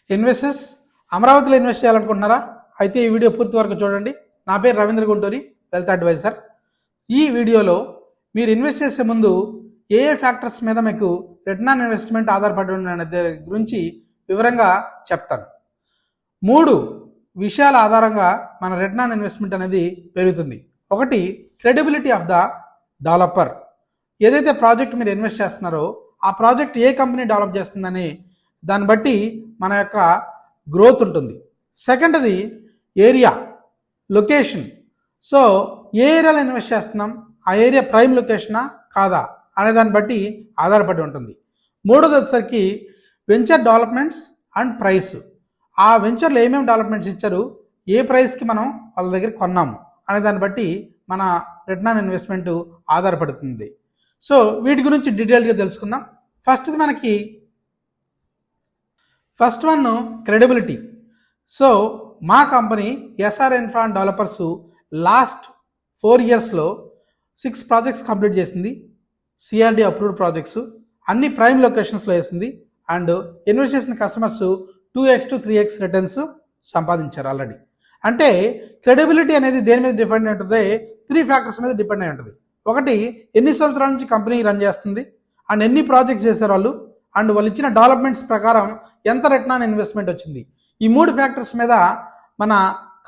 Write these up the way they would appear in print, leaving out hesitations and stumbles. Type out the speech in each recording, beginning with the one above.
Investors అమరావతిలో invest చేయాలనుకుంటున్నారా? అయితే ఈ వీడియో పూర్తి వరకు చూడండి. నా పేరు రవీంద్ర గుంటూరి, వెల్త్ అడ్వైజర్. ఈ వీడియోలో మీరు ఇన్వెస్ట్ చేసే ముందు ఏ ఫ్యాక్టర్స్ మీద మీకు రిటర్న్ ఆన్ ఇన్వెస్ట్మెంట్ ఆధారపడి ఉన్న గురించి వివరంగా చెప్తాను. 3 విషయాల ఆధారంగా మన రిటర్న్ ఆన్ ఇన్వెస్ట్మెంట్ అనేది పెరుగుతుంది. ఒకటి, క్రెడిబిలిటీ ఆఫ్ ద డెవలపర్. ఏదైతే ప్రాజెక్ట్ మీరు ఇన్వెస్ట్ చేస్తున్నారో ఆ ప్రాజెక్ట్ ఏ కంపెనీ డెవలప్ చేస్తుందని దాన్ని బట్టి మన యొక్క గ్రోత్ ఉంటుంది. సెకండ్ది ఏరియా, లొకేషన్. సో ఏ ఏరియాలో ఇన్వెస్ట్ చేస్తున్నాం, ఆ ఏరియా ప్రైమ్ లొకేషనా కాదా అనే దాన్ని బట్టి ఆధారపడి ఉంటుంది. మూడోది వచ్చేసరికి వెంచర్ డెవలప్మెంట్స్ అండ్ ప్రైస్. ఆ వెంచర్లో ఏమేమి డెవలప్మెంట్స్ ఇచ్చారు, ఏ ప్రైస్కి మనం వాళ్ళ దగ్గర కొన్నాము అనే దాన్ని బట్టి మన రిటర్న్ ఆన్ ఇన్వెస్ట్మెంట్ ఆధారపడుతుంది. సో వీటి గురించి డీటెయిల్గా తెలుసుకుందాం. First one credibility. సో మా company SR infra and developers last 4 ఇయర్స్లో 6 ప్రాజెక్ట్స్ కంప్లీట్ చేసింది. సిఆర్డి అప్రూవ్డ్ ప్రాజెక్ట్స్, అన్ని ప్రైమ్ లొకేషన్స్లో వేసింది. అండ్ ఇన్వెస్ట్ చేసిన customers 2x to 3x returns సంపాదించారు ఆల్రెడీ. అంటే క్రెడిబిలిటీ అనేది దేని మీద డిపెండ్ అయి ఉంటుంది? 3 ఫ్యాక్టర్స్ మీద డిపెండ్ అయి ఉంటుంది. ఒకటి, ఎన్ని సంవత్సరాల నుంచి కంపెనీ రన్ చేస్తుంది, అండ్ ఎన్ని ప్రాజెక్ట్స్ చేశారు వాళ్ళు, అండ్ వాళ్ళు ఇచ్చిన డెవలప్మెంట్స్ ప్రకారం ఎంత రిటర్న్ ఆన్ ఇన్వెస్ట్మెంట్ వచ్చింది. ఈ 3 ఫ్యాక్టర్స్ మీద మన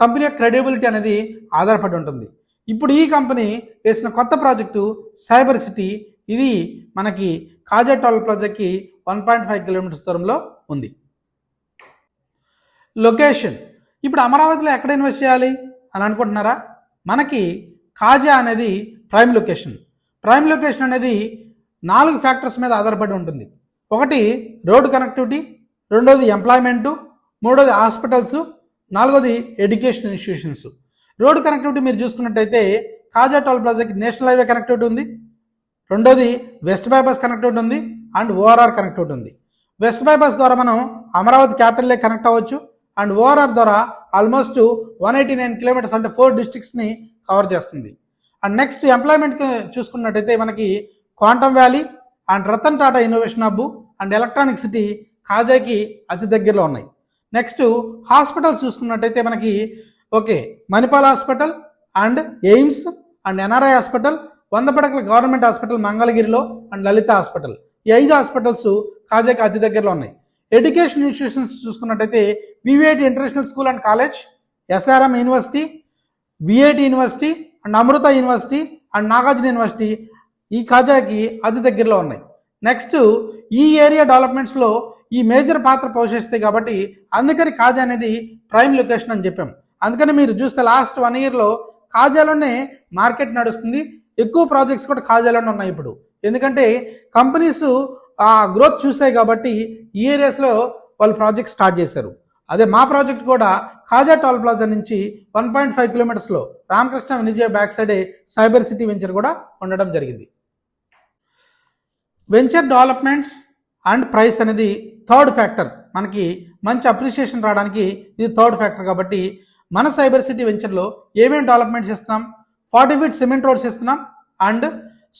కంపెనీ యొక్క క్రెడిబిలిటీ అనేది ఆధారపడి ఉంటుంది. ఇప్పుడు ఈ కంపెనీ వేసిన కొత్త ప్రాజెక్టు సైబర్ సిటీ. ఇది మనకి కాజా టోల్ ప్లాజాకి 1.5 కిలోమీటర్స్ దూరంలో ఉంది. లొకేషన్. ఇప్పుడు అమరావతిలో ఎక్కడ ఇన్వెస్ట్ చేయాలి అని అనుకుంటున్నారా? మనకి కాజా అనేది ప్రైమ్ లొకేషన్. ప్రైమ్ లొకేషన్ అనేది 4 ఫ్యాక్టర్స్ మీద ఆధారపడి ఉంటుంది. ఒకటి, రోడ్ కనెక్టివిటీ. రెండోది ఎంప్లాయ్మెంటు. మూడోది హాస్పిటల్స్. నాలుగోది ఎడ్యుకేషన్ ఇన్స్టిట్యూషన్స్. రోడ్ కనెక్టివిటీ మీరు చూసుకున్నట్టయితే కాజా టోల్ ప్లాజాకి నేషనల్ హైవే కనెక్టివిటీ ఉంది. రెండోది వెస్ట్ బైపాస్ కనెక్టివిటీ ఉంది అండ్ ఓఆర్ఆర్ కనెక్టివిటీ ఉంది. వెస్ట్ బైపాస్ ద్వారా మనం అమరావతి క్యాపిటల్ లేక్ కనెక్ట్ అవ్వచ్చు. అండ్ ఓఆర్ఆర్ ద్వారా ఆల్మోస్ట్ 189 కిలోమీటర్స్ అంటే 4 డిస్ట్రిక్ట్స్ని కవర్ చేస్తుంది. అండ్ నెక్స్ట్ ఎంప్లాయ్మెంట్ చూసుకున్నట్టయితే మనకి quantum valley and Ratan Tata innovation hub and electronic city కాజాకి అతి దగ్గరలో ఉన్నాయి. నెక్స్ట్ హాస్పిటల్స్ చూసుకున్నట్టయితే మనకి Manipal hospital and AIIMS and NRI hospital, 100 పడకల గవర్నమెంట్ హాస్పిటల్ మంగళగిరిలో అండ్ లలిత హాస్పిటల్. ఈ 5 హాస్పిటల్స్ కాజాకి అతి దగ్గరలో ఉన్నాయి. ఎడ్యుకేషన్ ఇన్స్టిట్యూషన్స్ చూసుకున్నట్టయితే VVIT international school and college, SRM university, VIT university and Amrita university and Nagarjuna university ఈ కాజాకి అతి దగ్గరలో ఉన్నాయి. నెక్స్ట్ ఈ ఏరియా డెవలప్మెంట్స్లో ఈ మేజర్ పాత్ర పోషిస్తాయి కాబట్టి అందుకని కాజా అనేది ప్రైమ్ లొకేషన్ అని చెప్పాం. అందుకని మీరు చూస్తే లాస్ట్ 1 ఇయర్లో కాజాలోనే మార్కెట్ నడుస్తుంది. ఎక్కువ ప్రాజెక్ట్స్ కూడా కాజాలోనే ఉన్నాయి ఇప్పుడు. ఎందుకంటే కంపెనీస్ ఆ గ్రోత్ చూసాయి కాబట్టి ఈ ఏరియాస్లో వాళ్ళు ప్రాజెక్ట్ స్టార్ట్ చేశారు. అదే మా ప్రాజెక్ట్ కూడా కాజా టోల్ ప్లాజా నుంచి 1.5 కిలోమీటర్స్లో రామకృష్ణ విజయ బ్యాక్ సైడే సైబర్ సిటీ వెంచర్ కూడా ఉండడం జరిగింది. వెంచర్ డెవలప్మెంట్స్ అండ్ ప్రైస్ అనేది 3rd ఫ్యాక్టర్. మనకి మంచి అప్రిషియేషన్ రావడానికి ఇది 3rd ఫ్యాక్టర్. కాబట్టి మన సైబర్ సిటీ వెంచర్లో ఏమేమి డెవలప్మెంట్స్ ఇస్తున్నాం, 40 feet సిమెంట్ రోడ్స్ ఇస్తున్నాం అండ్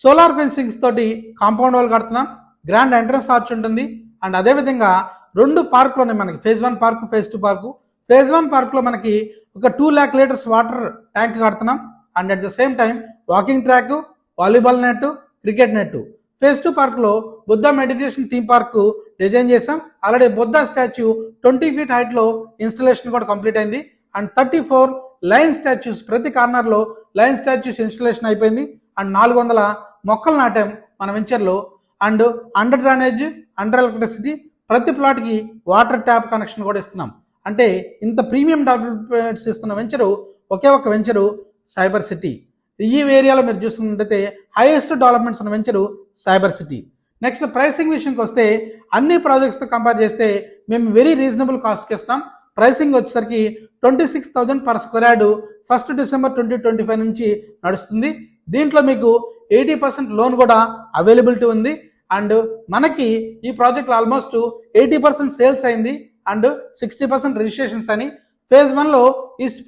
సోలార్ ఫెన్సింగ్స్ తోటి కాంపౌండ్ వాల్ కడుతున్నాం. గ్రాండ్ ఎంట్రన్స్ ఆర్చ్ ఉంటుంది. అండ్ అదేవిధంగా 2 పార్కులు ఉన్నాయి మనకి, phase 1 park, phase 2 park. phase 1 పార్కులో మనకి ఒక 2 lakh లీటర్స్ వాటర్ ట్యాంక్ కడుతున్నాం. And at the same time walking track, volleyball net, cricket net. phase 2 పార్క్లో Buddha meditation theme park design చేసాం. ఆల్రెడీ బుద్ధ స్టాచ్యూ 20 feet హైట్లో ఇన్స్టలేషన్ కూడా కంప్లీట్ అయింది. అండ్ 34 లైన్ స్టాచ్యూస్, ప్రతి కార్నర్లో లైన్ స్టాచ్యూస్ ఇన్స్టలేషన్ అయిపోయింది. And 400 మొక్కలు నాటాం మన వెంచర్లో. And under drainage, under electricity, ప్రతి ప్లాట్కి వాటర్ ట్యాప్ కనెక్షన్ కూడా ఇస్తున్నాం. అంటే ఇంత ప్రీమియం డెవలప్మెంట్స్ ఇస్తున్న వెంచరు ఒకే ఒక వెంచరు సైబర్ సిటీ. ఈ ఏరియాలో మీరు చూసుకున్నట్టయితే హైయెస్ట్ డెవలప్మెంట్స్ ఉన్న venture cyber city. Next pricing విషయంకి వస్తే అన్ని ప్రాజెక్ట్స్తో కంపేర్ చేస్తే మేము వెరీ రీజనబుల్ కాస్ట్కి ఇస్తున్నాం. ప్రైసింగ్ వచ్చేసరికి 26,000 per square yard 1st December 2025 నుంచి నడుస్తుంది. దీంట్లో మీకు 80% లోన్ కూడా అవైలబిలిటీ ఉంది. అండ్ మనకి ఈ ప్రాజెక్ట్లో ఆల్మోస్ట్ 80% సేల్స్ అయింది అండ్ 60% రిజిస్ట్రేషన్స్ అని. phase 1లో ఈస్ట్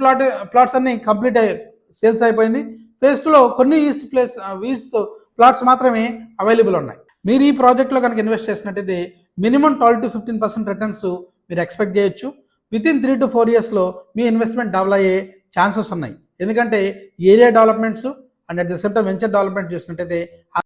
ప్లాట్స్ అన్ని కంప్లీట్ సేల్స్ అయిపోయింది. phase 2లో కొన్ని ఈస్ట్ ప్లాట్స్ మాత్రమే అవైలబుల్ ఉన్నాయి. మీరు ఈ ప్రాజెక్ట్లో కనుక ఇన్వెస్ట్ చేసినట్టయితే మినిమం 12 to 15% రిటర్న్స్ మీరు ఎక్స్పెక్ట్ చేయొచ్చు. వితిన్ 3 to 4 ఇయర్స్లో మీ ఇన్వెస్ట్మెంట్ డబుల్ అయ్యే ఛాన్సెస్ ఉన్నాయి. ఎందుకంటే area developments and at the same time venture development చూసినట్టయితే